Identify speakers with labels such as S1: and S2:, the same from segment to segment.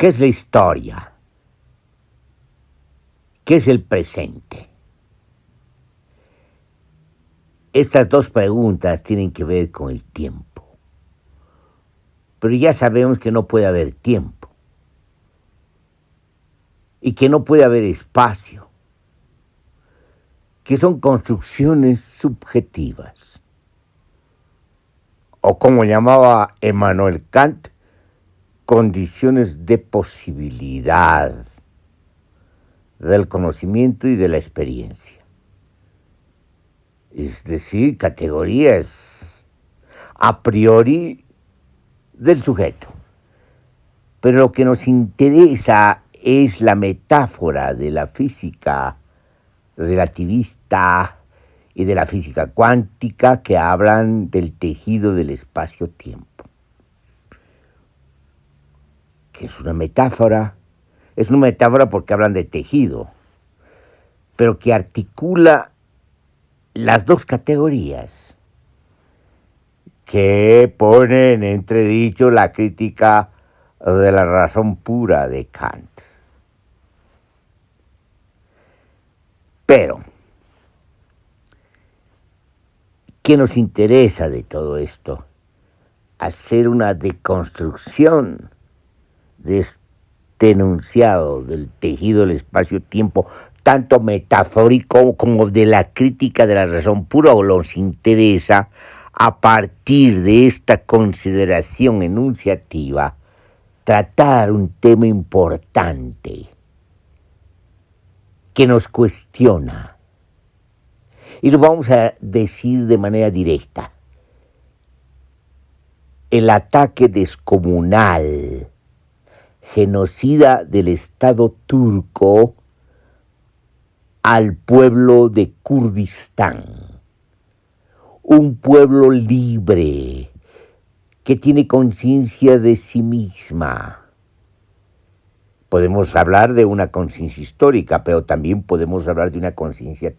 S1: ¿Qué es la historia? ¿Qué es el presente? Estas dos preguntas tienen que ver con el tiempo. Pero ya sabemos que no puede haber tiempo y que no puede haber espacio, que son construcciones subjetivas. O como llamaba Emmanuel Kant, condiciones de posibilidad del conocimiento y de la experiencia. Es decir, categorías a priori del sujeto. Pero lo que nos interesa es la metáfora de la física relativista y de la física cuántica que hablan del tejido del espacio-tiempo. Que es una metáfora porque hablan de tejido, pero que articula las dos categorías, que pone en entredicho la crítica de la razón pura de Kant. Pero, ¿qué nos interesa de todo esto? Hacer una deconstrucción de este enunciado del tejido del espacio-tiempo, tanto metafórico como de la crítica de la razón pura, o nos interesa, a partir de esta consideración enunciativa, tratar un tema importante que nos cuestiona. Y lo vamos a decir de manera directa. El ataque descomunal, genocida del Estado turco al pueblo de Kurdistán, un pueblo libre que tiene conciencia de sí misma. Podemos hablar de una conciencia histórica, pero también podemos hablar de una conciencia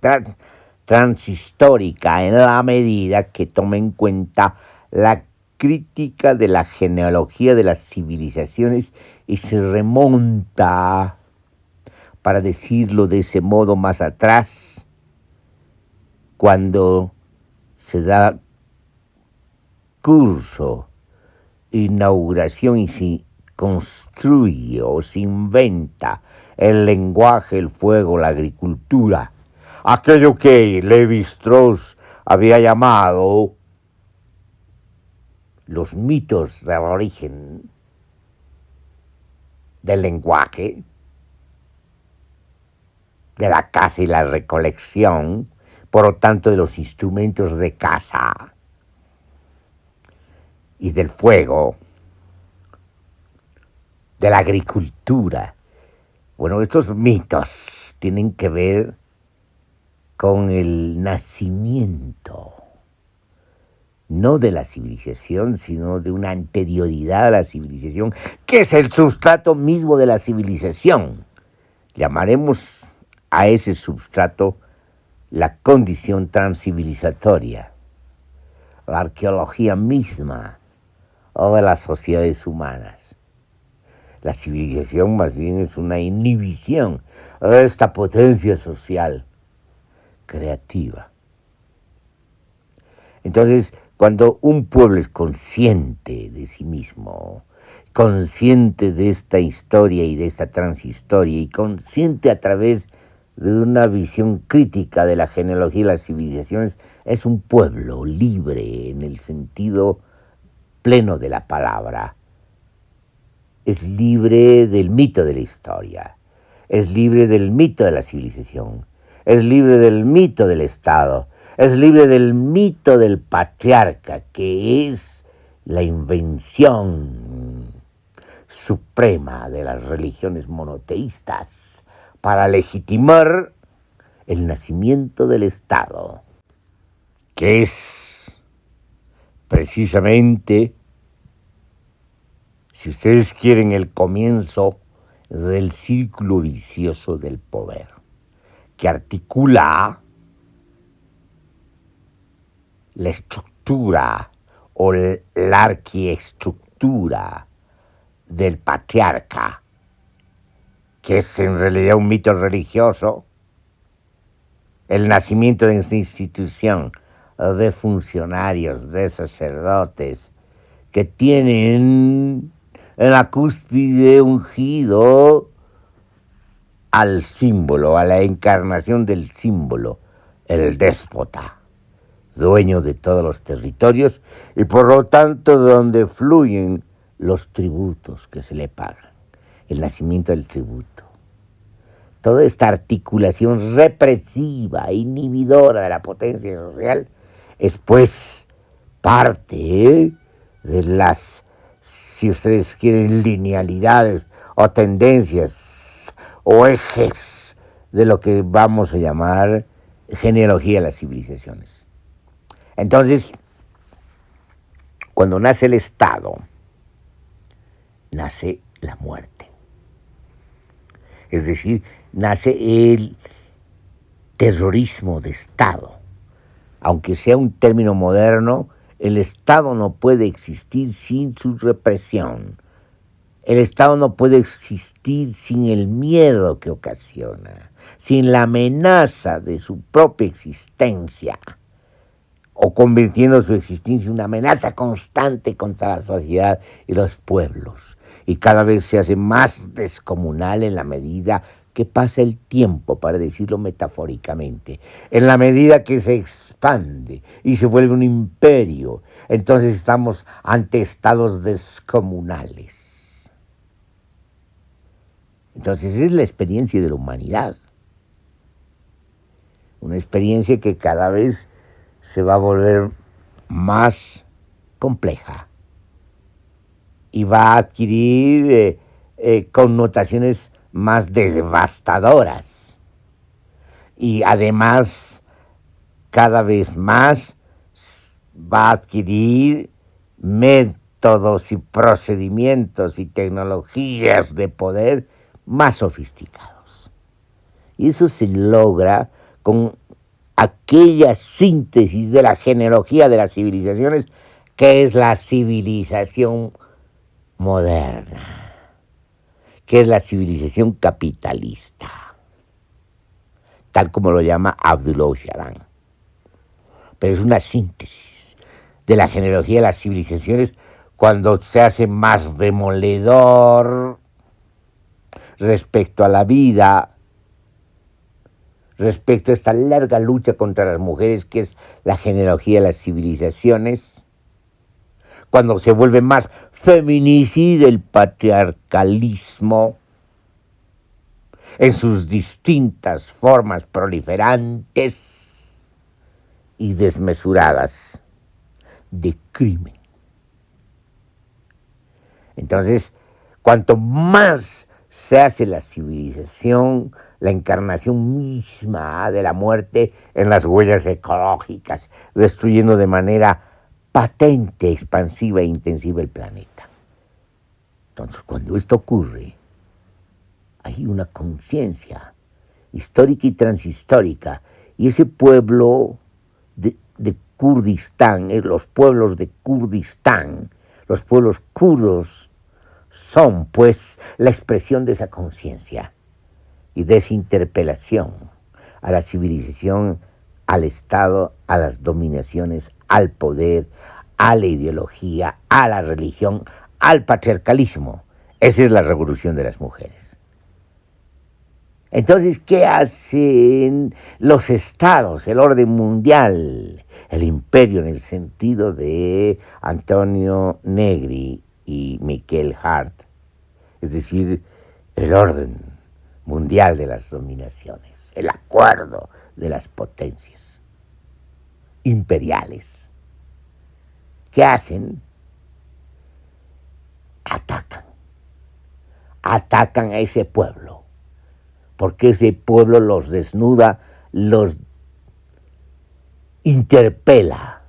S1: transhistórica, en la medida que toma en cuenta la crítica de la genealogía de las civilizaciones y se remonta, para decirlo de ese modo, más atrás, cuando se da curso, inauguración y se construye o se inventa el lenguaje, el fuego, la agricultura, aquello que Lévi-Strauss había llamado los mitos del origen del lenguaje, de la caza y la recolección, por lo tanto de los instrumentos de caza y del fuego, de la agricultura. Bueno, estos mitos tienen que ver con el nacimiento, no de la civilización, sino de una anterioridad a la civilización, que es el sustrato mismo de la civilización. Llamaremos a ese substrato la condición transcivilizatoria, la arqueología misma de las sociedades humanas. La civilización más bien es una inhibición de esta potencia social creativa. Entonces, cuando un pueblo es consciente de sí mismo, consciente de esta historia y de esta transhistoria, y consciente a través de una visión crítica de la genealogía y las civilizaciones, es un pueblo libre en el sentido pleno de la palabra. Es libre del mito de la historia, es libre del mito de la civilización, es libre del mito del Estado, es libre del mito del patriarca, que es la invención suprema de las religiones monoteístas para legitimar el nacimiento del Estado, que es precisamente, si ustedes quieren, el comienzo del círculo vicioso del poder, que articula la estructura o la arquiestructura del patriarca que es en realidad un mito religioso, el nacimiento de esta institución de funcionarios, de sacerdotes, que tienen en la cúspide ungido al símbolo, a la encarnación del símbolo, el déspota, dueño de todos los territorios y por lo tanto donde fluyen los tributos que se le pagan, el nacimiento del tributo. Toda esta articulación represiva, inhibidora de la potencia social, es pues parte de las, si ustedes quieren, linealidades o tendencias o ejes de lo que vamos a llamar genealogía de las civilizaciones. Entonces, cuando nace el Estado, nace la muerte. Es decir, nace el terrorismo de Estado. Aunque sea un término moderno, el Estado no puede existir sin su represión. El Estado no puede existir sin el miedo que ocasiona, sin la amenaza de su propia existencia, o convirtiendo su existencia en una amenaza constante contra la sociedad y los pueblos. Y cada vez se hace más descomunal en la medida que pasa el tiempo, para decirlo metafóricamente, en la medida que se expande y se vuelve un imperio. Entonces estamos ante estados descomunales. Entonces es la experiencia de la humanidad, una experiencia que cada vez se va a volver más compleja y va a adquirir connotaciones más devastadoras y además cada vez más va a adquirir métodos y procedimientos y tecnologías de poder más sofisticados. Y eso se logra con aquella síntesis de la genealogía de las civilizaciones que es la civilización moderna, que es la civilización capitalista, tal como lo llama Abdul Öcalan. Pero es una síntesis de la genealogía de las civilizaciones cuando se hace más demoledor respecto a la vida, respecto a esta larga lucha contra las mujeres que es la genealogía de las civilizaciones, cuando se vuelve más feminicida el patriarcalismo en sus distintas formas proliferantes y desmesuradas de crimen. Entonces, cuanto más se hace la civilización, la encarnación misma de la muerte en las huellas ecológicas, destruyendo de manera patente, expansiva e intensiva el planeta. Entonces, cuando esto ocurre, hay una conciencia histórica y transhistórica, y ese pueblo de Kurdistán, los pueblos de Kurdistán, los pueblos kurdos, son pues la expresión de esa conciencia y de esa interpelación a la civilización, al Estado, a las dominaciones, al poder, a la ideología, a la religión, al patriarcalismo. Esa es la revolución de las mujeres. Entonces, ¿qué hacen los estados, el orden mundial, el imperio en el sentido de Antonio Negri y Michael Hart? Es decir, el orden mundial de las dominaciones, el acuerdo de las potencias imperiales. ¿Qué hacen? Atacan a ese pueblo, porque ese pueblo los desnuda, los interpela,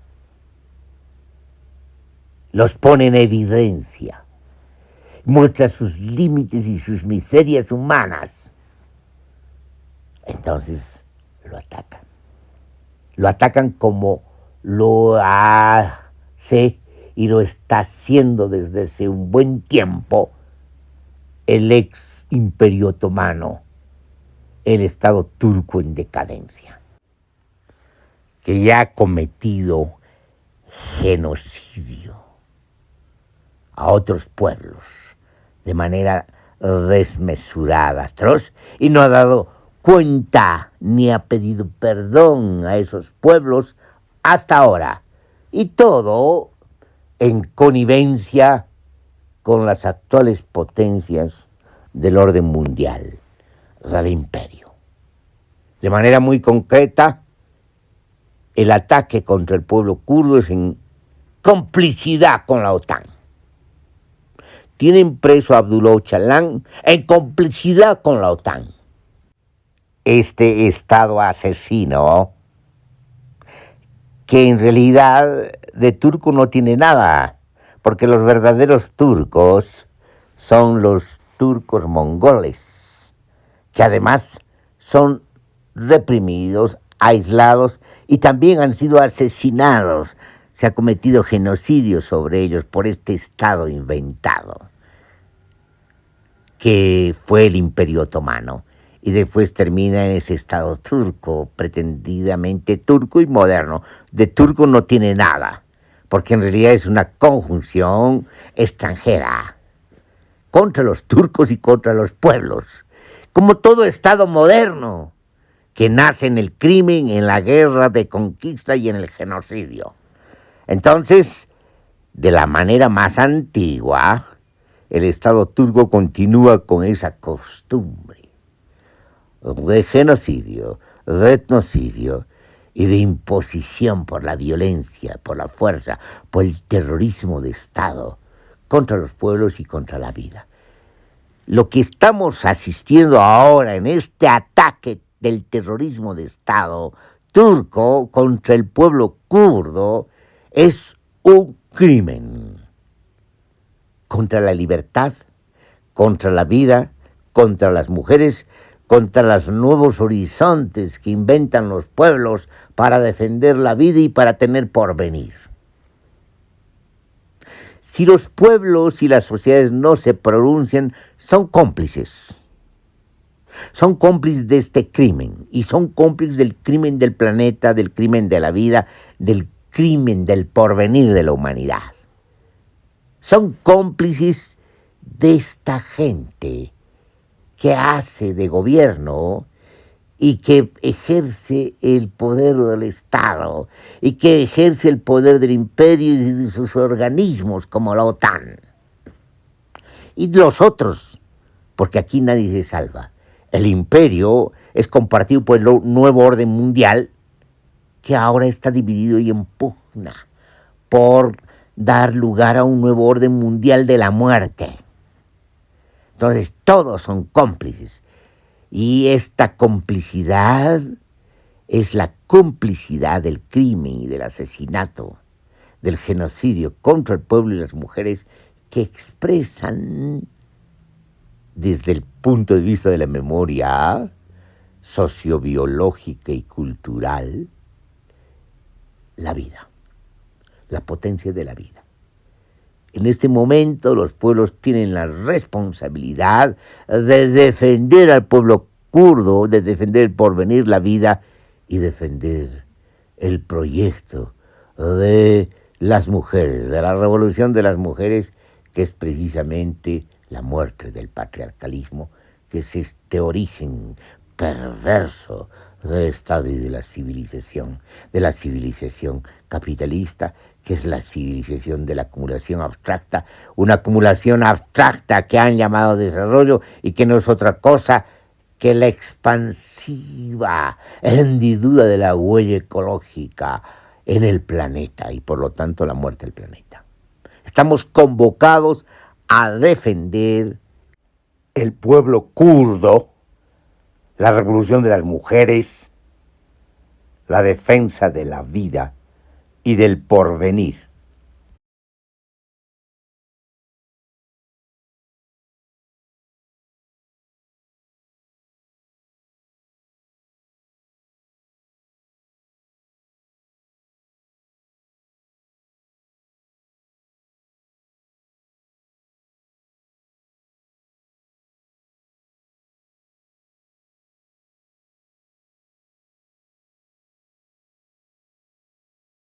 S1: los pone en evidencia, muestra sus límites y sus miserias humanas. Entonces lo atacan. Lo atacan como lo hace y lo está haciendo desde hace un buen tiempo el ex Imperio Otomano, el Estado turco en decadencia, que ya ha cometido genocidio a otros pueblos de manera desmesurada, atroz, y no ha dado cuenta ni ha pedido perdón a esos pueblos hasta ahora. Y todo en connivencia con las actuales potencias del orden mundial, del imperio. De manera muy concreta, el ataque contra el pueblo kurdo es en complicidad con la OTAN. Tienen preso a Abdullah Öcalan en complicidad con la OTAN. Este Estado asesino, que en realidad de turco no tiene nada, porque los verdaderos turcos son los turcos mongoles, que además son reprimidos, aislados y también han sido asesinados. Se ha cometido genocidio sobre ellos por este Estado inventado, que fue el Imperio Otomano, y después termina en ese Estado turco, pretendidamente turco y moderno. De turco no tiene nada, porque en realidad es una conjunción extranjera contra los turcos y contra los pueblos, como todo Estado moderno que nace en el crimen, en la guerra de conquista y en el genocidio. Entonces, de la manera más antigua, el Estado turco continúa con esa costumbre de genocidio, de etnocidio y de imposición por la violencia, por la fuerza, por el terrorismo de Estado contra los pueblos y contra la vida. Lo que estamos asistiendo ahora en este ataque del terrorismo de Estado turco contra el pueblo kurdo es un crimen contra la libertad, contra la vida, contra las mujeres, contra los nuevos horizontes que inventan los pueblos para defender la vida y para tener porvenir. Si los pueblos y las sociedades no se pronuncian, son cómplices. Son cómplices de este crimen, y son cómplices del crimen del planeta, del crimen de la vida, del crimen del porvenir de la humanidad. Son cómplices de esta gente que hace de gobierno y que ejerce el poder del Estado y que ejerce el poder del imperio y de sus organismos como la OTAN. Y los otros, porque aquí nadie se salva. El imperio es compartido por el nuevo orden mundial que ahora está dividido y en pugna por dar lugar a un nuevo orden mundial de la muerte. Entonces todos son cómplices, y esta complicidad es la complicidad del crimen y del asesinato, del genocidio contra el pueblo y las mujeres, que expresan desde el punto de vista de la memoria sociobiológica y cultural la vida, la potencia de la vida. En este momento los pueblos tienen la responsabilidad de defender al pueblo kurdo, de defender el porvenir, la vida, y defender el proyecto de las mujeres, de la revolución de las mujeres, que es precisamente la muerte del patriarcalismo, que es este origen perverso del Estado y de la civilización capitalista, que es la civilización de la acumulación abstracta, una acumulación abstracta que han llamado desarrollo y que no es otra cosa que la expansiva hendidura de la huella ecológica en el planeta y por lo tanto la muerte del planeta. Estamos convocados a defender el pueblo kurdo, la revolución de las mujeres, la defensa de la vida y del porvenir.